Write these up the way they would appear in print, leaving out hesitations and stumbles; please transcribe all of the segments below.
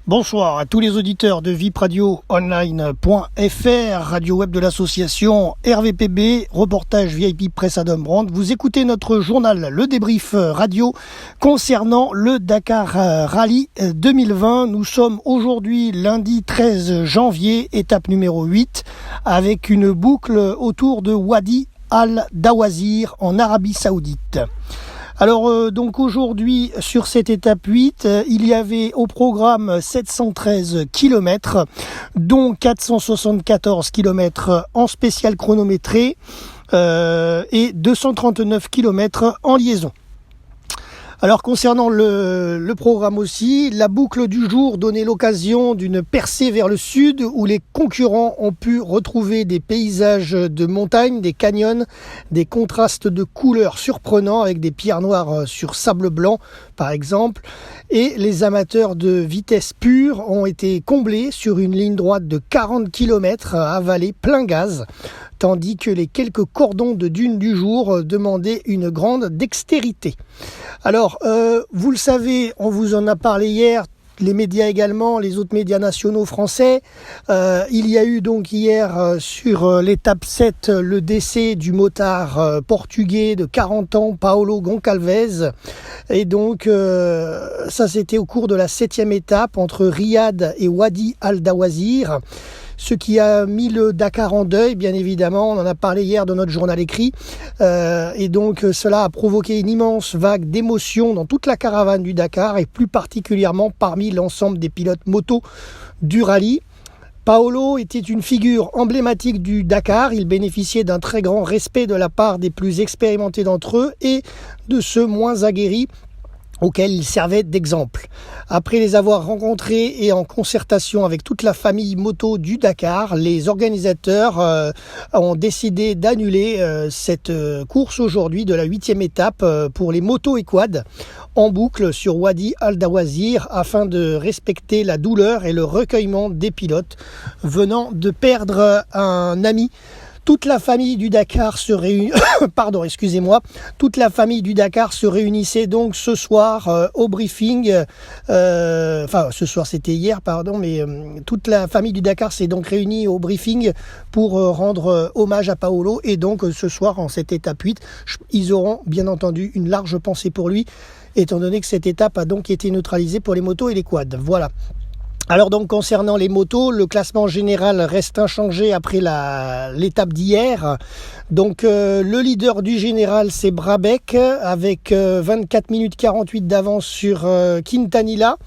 Bonsoir à tous les auditeurs de vipradioonline.fr, radio web de l'association RVPB, reportage VIP Presse Adam Brandt. Vous écoutez notre journal, le débrief radio concernant le Dakar Rally 2020. Nous sommes aujourd'hui lundi 13 janvier, étape numéro 8, avec une boucle autour de Wadi Al Dawazir en Arabie Saoudite. Alors donc aujourd'hui sur cette étape 8, il y avait au programme 713 km, dont 474 km en spécial chronométré et 239 km en liaison. Alors concernant le programme aussi, la boucle du jour donnait l'occasion d'une percée vers le sud où les concurrents ont pu retrouver des paysages de montagne, des canyons, des contrastes de couleurs surprenants avec des pierres noires sur sable blanc par exemple. Et les amateurs de vitesse pure ont été comblés sur une ligne droite de 40 km à vallée plein gaz, tandis que les quelques cordons de dunes du jour demandaient une grande dextérité. Alors, vous le savez, on vous en a parlé hier, les médias également, les autres médias nationaux français. Il y a eu donc hier sur l'étape 7 le décès du motard portugais de 40 ans, Paulo Goncalves. Et donc, ça c'était au cours de la 7e étape entre Riyad et Wadi Al Dawazir. Ce qui a mis le Dakar en deuil, bien évidemment, on en a parlé hier dans notre journal écrit, et donc cela a provoqué une immense vague d'émotions dans toute la caravane du Dakar, et plus particulièrement parmi l'ensemble des pilotes moto du rallye. Paulo était une figure emblématique du Dakar, il bénéficiait d'un très grand respect de la part des plus expérimentés d'entre eux et de ceux moins aguerris, auquel il servait d'exemple. Après les avoir rencontrés et en concertation avec toute la famille moto du Dakar, les organisateurs ont décidé d'annuler cette course aujourd'hui de la 8e étape pour les motos et quads en boucle sur Wadi Al Dawazir afin de respecter la douleur et le recueillement des pilotes venant de perdre un ami. Toute la famille du Dakar se Toute la famille du Dakar se réunissait donc ce soir au briefing. Ce soir c'était hier, mais toute la famille du Dakar s'est donc réunie au briefing pour rendre hommage à Paulo. Et donc ce soir, en cette étape 8, ils auront bien entendu une large pensée pour lui, étant donné que cette étape a donc été neutralisée pour les motos et les quads. Voilà. Alors donc concernant les motos, le classement général reste inchangé après l'étape d'hier. Donc le leader du général c'est Brabec avec 24 minutes 48 d'avance sur Quintanilla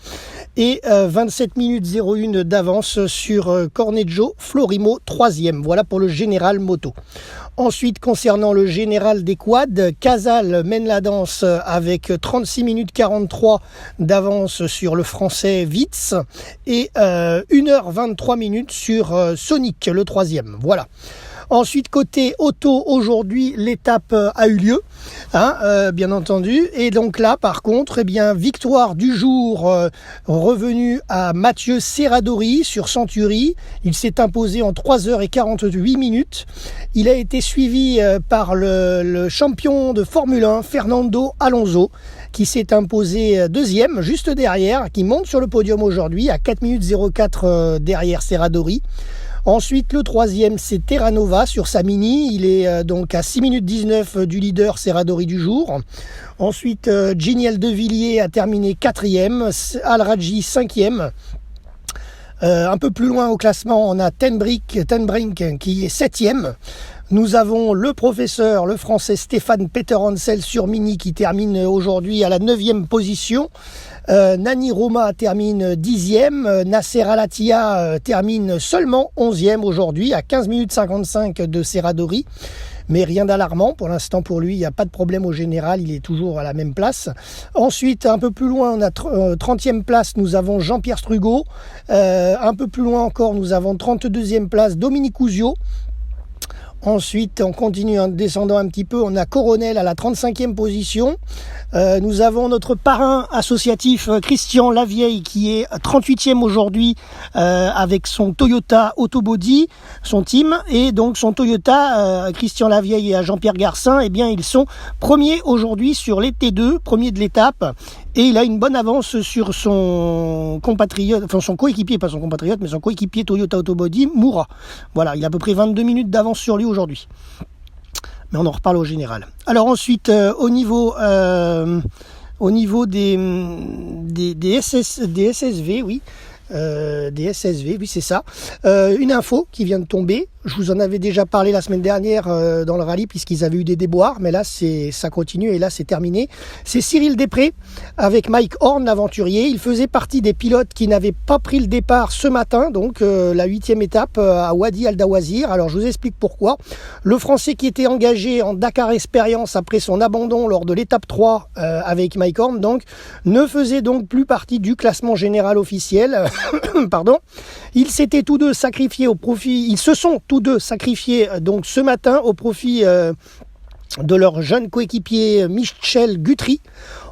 et 27 minutes 01 d'avance sur Cornejo Florimo 3e. Voilà pour le général moto. Ensuite, concernant le général des quads, Casal mène la danse avec 36 minutes 43 d'avance sur le français Witz et 1h23 minutes sur Sonic, le 3e. Voilà. Ensuite, côté auto, aujourd'hui, l'étape a eu lieu, bien entendu. Et donc là, par contre, victoire du jour revenue à Mathieu Serradori sur Century. Il s'est imposé en 3h48 minutes. Il a été suivi par le champion de Formule 1, Fernando Alonso, qui s'est imposé deuxième, juste derrière, qui monte sur le podium aujourd'hui à 4 minutes 04 derrière Serradori. Ensuite, le troisième, c'est Terranova sur sa Mini. Il est donc à 6 minutes 19 du leader Serradori du jour. Ensuite, Giniel de Villiers a terminé 4e, Al-Rajji 5e. Un peu plus loin au classement, on a Tenbrink qui est 7e. Nous avons le professeur, le français Stéphane Peter-Hansel sur Mini qui termine aujourd'hui à la 9e position. Nani Roma termine 10e, Nasser Al-Attiyah termine seulement 11e aujourd'hui à 15 minutes 55 de Serradori. Mais rien d'alarmant, pour l'instant pour lui, il n'y a pas de problème au général, il est toujours à la même place. Ensuite, un peu plus loin, on a 30e place, nous avons Jean-Pierre Strugo. Un peu plus loin encore, nous avons 32e place, Dominique Ouzio. Ensuite, on continue en descendant un petit peu, on a Coronel à la 35e position. Nous avons notre parrain associatif Christian Lavieille qui est 38e aujourd'hui avec son Toyota Autobody, son team, et donc son Toyota, Christian Lavieille et Jean-Pierre Garcin, ils sont premiers aujourd'hui sur les T2, premiers de l'étape. Et il a une bonne avance sur son compatriote, enfin son coéquipier, pas son compatriote, mais son coéquipier Toyota Autobody, Moura. Voilà, il a à peu près 22 minutes d'avance sur lui aujourd'hui. Mais on en reparle au général. Alors ensuite, au niveau des SSV, oui. Des SSV, oui c'est ça. Une info qui vient de tomber. Je vous en avais déjà parlé la semaine dernière dans le rallye puisqu'ils avaient eu des déboires, mais là ça continue et là c'est terminé. C'est Cyril Després avec Mike Horn, l'aventurier. Il faisait partie des pilotes qui n'avaient pas pris le départ ce matin, donc la 8e étape à Wadi Al Dawazir. Alors je vous explique pourquoi. Le Français qui était engagé en Dakar Experience après son abandon lors de l'étape 3 avec Mike Horn, donc ne faisait donc plus partie du classement général officiel. Pardon. Ils s'étaient tous deux sacrifiés au profit. Ils se sont tous deux sacrifiés donc ce matin au profit de leur jeune coéquipier Michel Guthrie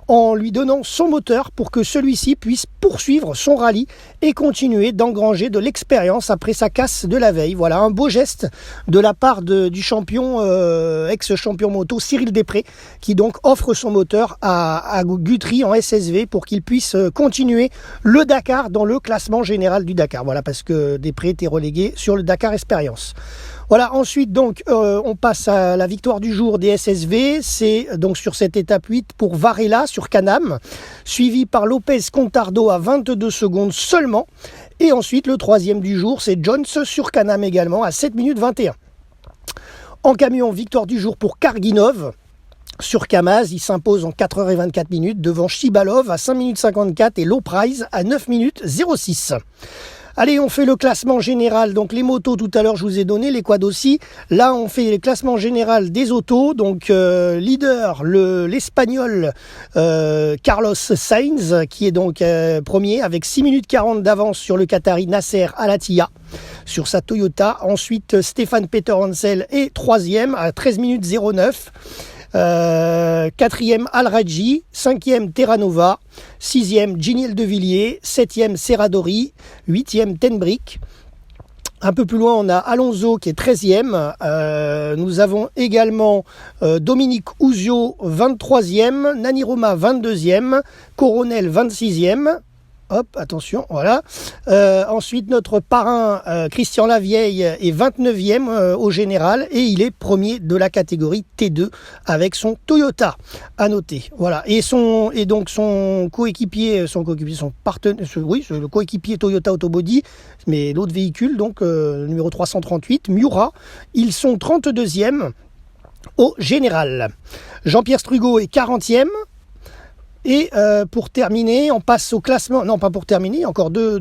en lui donnant son moteur pour que celui-ci puisse poursuivre son rallye et continuer d'engranger de l'expérience après sa casse de la veille. Voilà un beau geste de la part du champion, ex-champion moto Cyril Després, qui donc offre son moteur à Guthrie en SSV pour qu'il puisse continuer le Dakar dans le classement général du Dakar. Voilà, parce que Després était relégué sur le Dakar Experience. Voilà, ensuite donc on passe à la victoire du jour des SSV, c'est donc sur cette étape 8 pour Varela sur Canam, suivi par Lopez Contardo à 22 secondes seulement, et ensuite le troisième du jour c'est Jones sur Canam également à 7 minutes 21. En camion, victoire du jour pour Karginov sur Kamaz, il s'impose en 4h24 minutes devant Shibalov à 5 minutes 54 et Low Price à 9 minutes 06. Allez, on fait le classement général. Donc les motos, tout à l'heure, je vous ai donné, les quads aussi. Là, on fait le classement général des autos. Donc leader, l'Espagnol Carlos Sainz, qui est donc premier avec 6 minutes 40 d'avance sur le Qatari Nasser Al-Attiyah sur sa Toyota. Ensuite, Stéphane Peter Hansel est troisième à 13 minutes 09. Quatrième Al-Rajji, cinquième Terranova, sixième Giniel de Villiers, septième Serradori, huitième Tenbrick. Un peu plus loin, on a Alonso qui est 13e. Nous avons également Dominique Ouzio, 23e, Nani Roma, 22e, Coronel, 26e. Hop, attention, voilà. Ensuite, notre parrain Christian Lavieille est 29e au général et il est premier de la catégorie T2 avec son Toyota, à noter. Voilà. Et donc son coéquipier, son partenaire, oui, le coéquipier Toyota Autobody, mais l'autre véhicule, donc numéro 338, Miura, ils sont 32e au général. Jean-Pierre Strugo est 40e. Et pour terminer, on passe au classement. Non, pas pour terminer, encore deux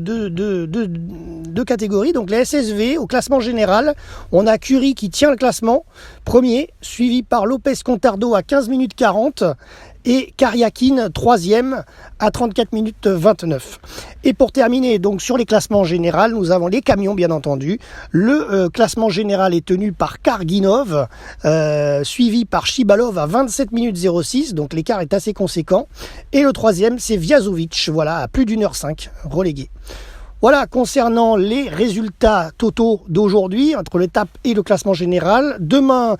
catégories. Donc les SSV, au classement général, on a Curie qui tient le classement, premier, suivi par Lopez Contardo à 15 minutes 40 et Karyakin, troisième, à 34 minutes 29. Et pour terminer, donc sur les classements généraux, nous avons les camions, bien entendu. Le classement général est tenu par Karginov, suivi par Shibalov à 27 minutes 06, donc l'écart est assez conséquent. Et le troisième, c'est Vjazovic, voilà, à plus d'1h05, relégué. Voilà, concernant les résultats totaux d'aujourd'hui, entre l'étape et le classement général. Demain,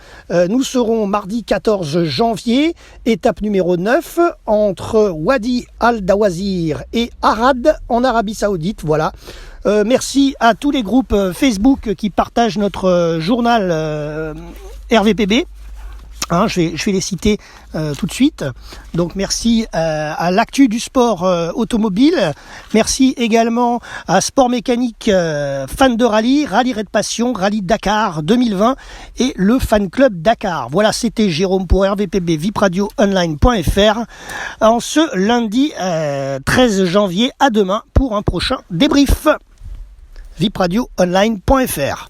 nous serons mardi 14 janvier, étape numéro 9, entre Wadi Al Dawazir et Arad en Arabie Saoudite. Voilà. Merci à tous les groupes Facebook qui partagent notre journal RVPB. Je vais les citer tout de suite. Donc merci à l'actu du sport automobile. Merci également à Sport Mécanique, fan de rallye, Rallye Red Passion, Rallye Dakar 2020 et le fan club Dakar. Voilà, c'était Jérôme pour RVPB VipRadioOnline.fr en ce lundi 13 janvier. À demain pour un prochain débrief. VipRadioOnline.fr.